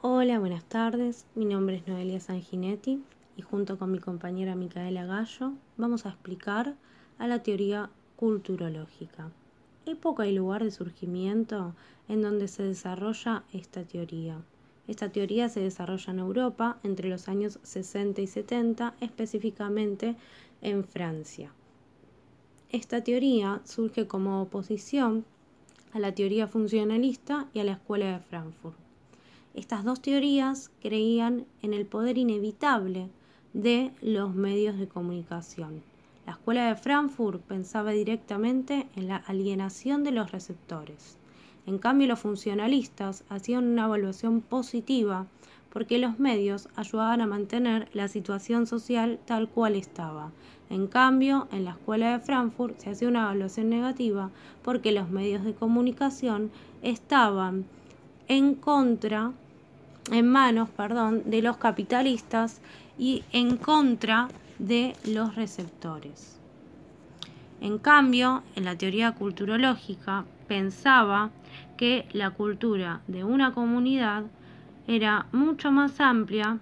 Hola, buenas tardes. Mi nombre es Noelia Sanguinetti y junto con mi compañera Micaela Gallo vamos a explicar a la teoría culturológica. Época y lugar de surgimiento en donde se desarrolla esta teoría. Esta teoría se desarrolla en Europa entre los años 60 y 70, específicamente en Francia. Esta teoría surge como oposición a la teoría funcionalista y a la Escuela de Frankfurt. Estas dos teorías creían en el poder inevitable de los medios de comunicación. La Escuela de Frankfurt pensaba directamente en la alienación de los receptores. En cambio, los funcionalistas hacían una evaluación positiva porque los medios ayudaban a mantener la situación social tal cual estaba. En cambio, en la Escuela de Frankfurt se hacía una evaluación negativa porque los medios de comunicación estaban en manos de los capitalistas y en contra de los receptores. En cambio, en la teoría culturológica pensaba que la cultura de una comunidad era mucho más amplia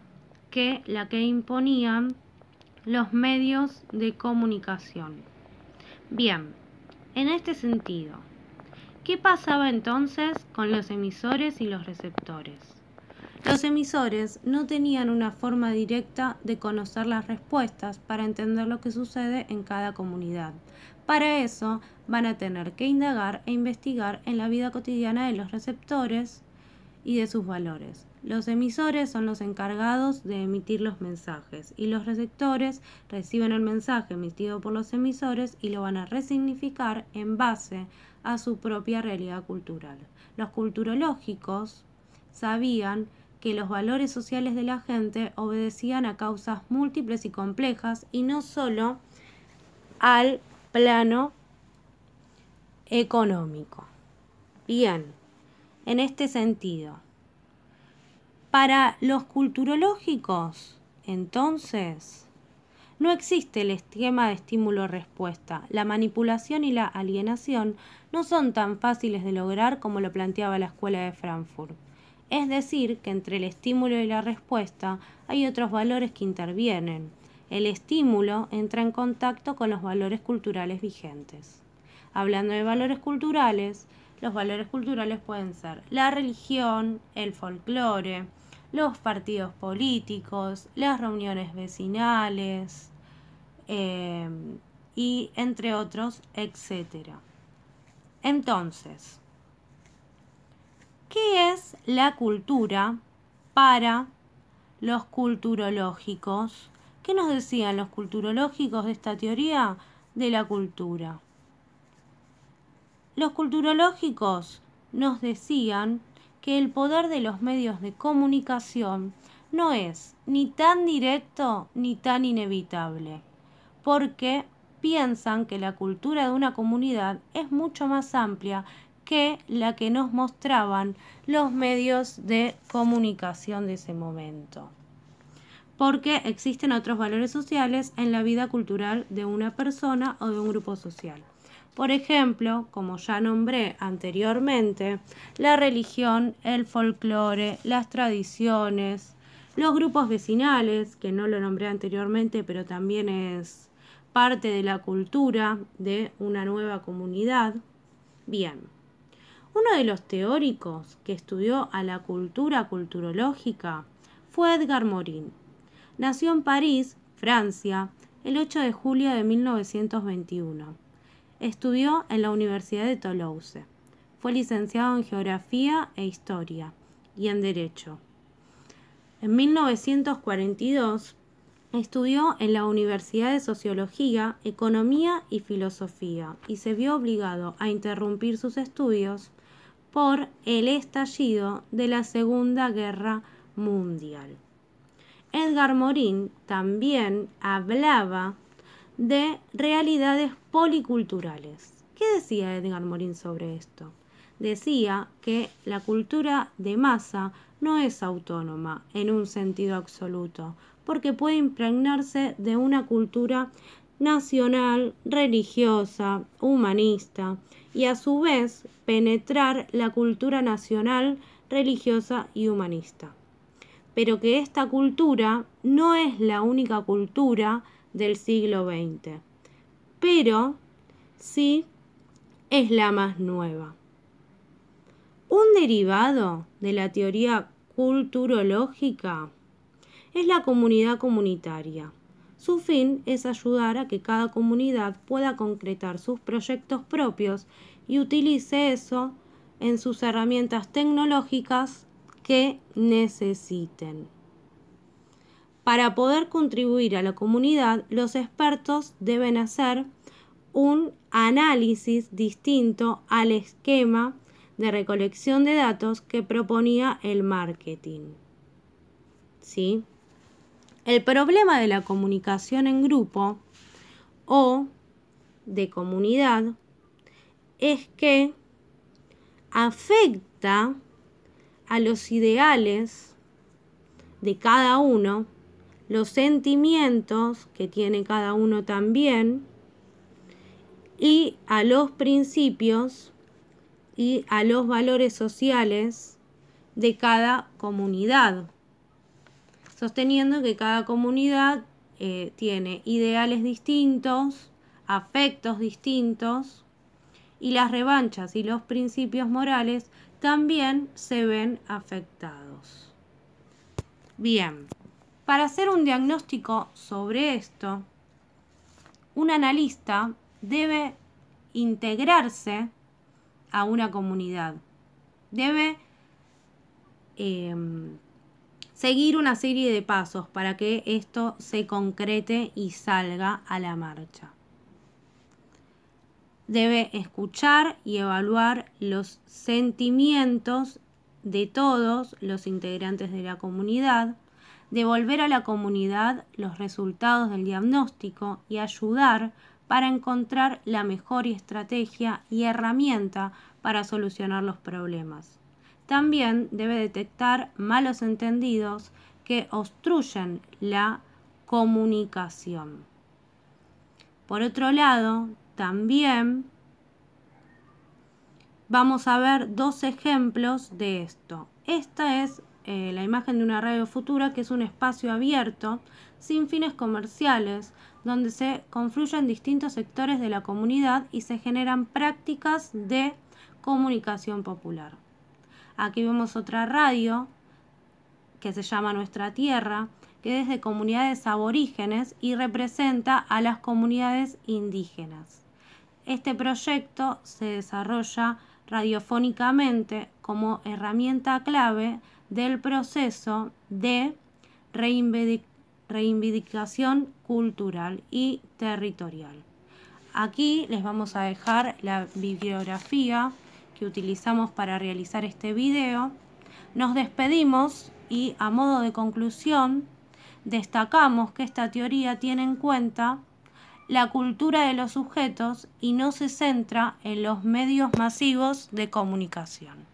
que la que imponían los medios de comunicación. Bien, en este sentido, ¿qué pasaba entonces con los emisores y los receptores? Los emisores no tenían una forma directa de conocer las respuestas para entender lo que sucede en cada comunidad. Para eso van a tener que indagar e investigar en la vida cotidiana de los receptores y de sus valores. Los emisores son los encargados de emitir los mensajes y los receptores reciben el mensaje emitido por los emisores y lo van a resignificar en base a su propia realidad cultural. Los culturológicos sabían que los valores sociales de la gente obedecían a causas múltiples y complejas y no solo al plano económico. Bien, en este sentido, para los culturológicos, entonces, no existe el esquema de estímulo-respuesta. La manipulación y la alienación no son tan fáciles de lograr como lo planteaba la Escuela de Frankfurt. Es decir, que entre el estímulo y la respuesta hay otros valores que intervienen. El estímulo entra en contacto con los valores culturales vigentes. Hablando de valores culturales, los valores culturales pueden ser la religión, el folclore, los partidos políticos, las reuniones vecinales, y entre otros, etc. Entonces, ¿qué es la cultura para los culturológicos? ¿Qué nos decían los culturológicos de esta teoría de la cultura? Los culturológicos nos decían que el poder de los medios de comunicación no es ni tan directo ni tan inevitable, porque piensan que la cultura de una comunidad es mucho más amplia que la que nos mostraban los medios de comunicación de ese momento, porque existen otros valores sociales en la vida cultural de una persona o de un grupo social. Por ejemplo, como ya nombré anteriormente, la religión, el folclore, las tradiciones, los grupos vecinales, que no lo nombré anteriormente, pero también es parte de la cultura de una nueva comunidad. Bien, uno de los teóricos que estudió a la cultura culturológica fue Edgar Morin. Nació en París, Francia, el 8 de julio de 1921. Estudió en la Universidad de Toulouse. Fue licenciado en Geografía e Historia y en Derecho. En 1942 estudió en la Universidad de Sociología, Economía y Filosofía y se vio obligado a interrumpir sus estudios por el estallido de la Segunda Guerra Mundial. Edgar Morin también hablaba de realidades policulturales. ¿Qué decía Edgar Morin sobre esto? Decía que la cultura de masa no es autónoma en un sentido absoluto, porque puede impregnarse de una cultura nacional, religiosa, humanista, y a su vez penetrar la cultura nacional, religiosa y humanista. pero que esta cultura no es la única cultura del siglo XX, pero sí es la más nueva. Un derivado de la teoría culturológica es la comunidad comunitaria. Su fin es ayudar a que cada comunidad pueda concretar sus proyectos propios y utilice eso en sus herramientas tecnológicas que necesiten. Para poder contribuir a la comunidad, los expertos deben hacer un análisis distinto al esquema de recolección de datos que proponía el marketing. ¿Sí? El problema de la comunicación en grupo o de comunidad es que afecta a los ideales de cada uno, los sentimientos que tiene cada uno también, y a los principios y a los valores sociales de cada comunidad, sosteniendo que cada comunidad tiene ideales distintos, afectos distintos, y las revanchas y los principios morales también se ven afectados. Bien, para hacer un diagnóstico sobre esto, un analista debe integrarse a una comunidad, debe seguir una serie de pasos para que esto se concrete y salga a la marcha. Debe escuchar y evaluar los sentimientos de todos los integrantes de la comunidad, devolver a la comunidad los resultados del diagnóstico y ayudar para encontrar la mejor estrategia y herramienta para solucionar los problemas. También debe detectar malos entendidos que obstruyen la comunicación. Por otro lado, también vamos a ver dos ejemplos de esto. Esta es la imagen de una radio futura, que es un espacio abierto, sin fines comerciales, donde se confluyen distintos sectores de la comunidad y se generan prácticas de comunicación popular. Aquí vemos otra radio que se llama Nuestra Tierra, que es de comunidades aborígenes y representa a las comunidades indígenas. Este proyecto se desarrolla radiofónicamente como herramienta clave del proceso de reivindicación cultural y territorial. Aquí les vamos a dejar la bibliografía que utilizamos para realizar este video. Nos despedimos y, a modo de conclusión, destacamos que esta teoría tiene en cuenta la cultura de los sujetos y no se centra en los medios masivos de comunicación.